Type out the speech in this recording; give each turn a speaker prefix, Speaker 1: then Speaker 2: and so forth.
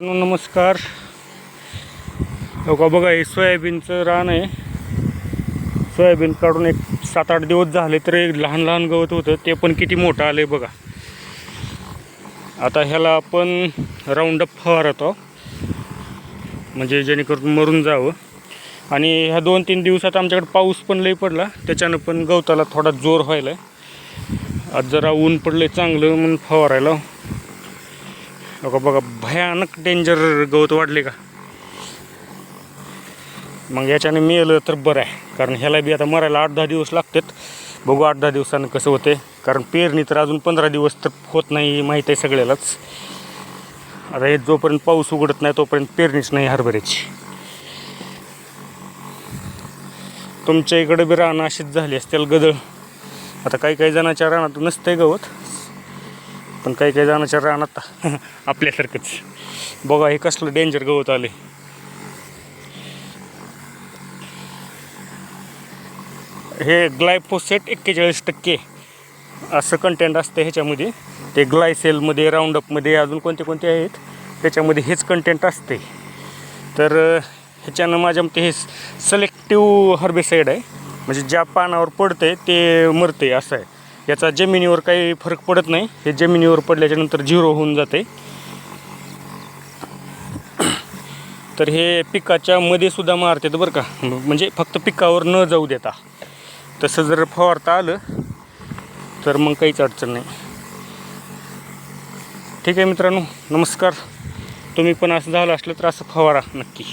Speaker 1: नमस्कार. बघा हे सोयाबीनचं रान आहे. सोयाबीन काढून एक 7-8 दिवस झाले तर एक लहान लहान गवत होतं, ते पण किती मोठं आलं आहे बघा. आता ह्याला आपण राऊंडअप फवारतो, म्हणजे जेणेकरून मरून जावं. आणि ह्या 2-3 दिवसात आमच्याकडे पाऊस पण लई पडला, त्याच्यानं पण गवताला थोडा जोर व्हायला आहे. आज जरा ऊन पडले चांगलं म्हणून फवारायला. बघा भयानक डेंजर गवत वाढले का. मग याच्याने मिळालं तर बरं आहे, कारण ह्याला बी आता मरायला 8-10 दिवस लागतात. बघू 8-10 दिवसानं कसं होते, कारण पेरणी तर अजून 15 दिवस तर होत नाही, माहीत आहे सगळ्यालाच. आता हे जोपर्यंत पाऊस उघडत नाही तोपर्यंत पेरणीच नाही हरभऱ्याची. तुमच्या इकडे बी रानं अशीच झाली असतील गदळ. आता काही जणांच्या रानात नसतंय गवत, पण काही जणांच्या रानात आपल्यासारखंच. बघा हे कसलं डेंजर गवत आले. हे ग्लायफोसेट 41% असं कंटेंट असतं ह्याच्यामध्ये. ते ग्लायसेलमध्ये, राऊंडअपमध्ये, अजून कोणते आहेत त्याच्यामध्ये हेच कंटेंट असते. तर ह्याच्यानं माझ्या मते हे सिलेक्टिव्ह हर्बिसाईड आहे, म्हणजे ज्या पानावर पडतंय ते मरते असं आहे. याचा जमिनीवर काही फरक पडत नाही. हे जमिनीवर पडल्याच्या नंतर 0 होऊन जाते. तर हे पिकाच्या मध्ये सुद्धा मारतात बरं का, म्हणजे फक्त पिकावर न जाऊ देता. तसं जर फवारता आलं तर मग काहीच अडचण नाही. ठीक आहे मित्रांनो, नमस्कार. तुम्ही पण असं झालं असलं तर असं फवारा नक्की.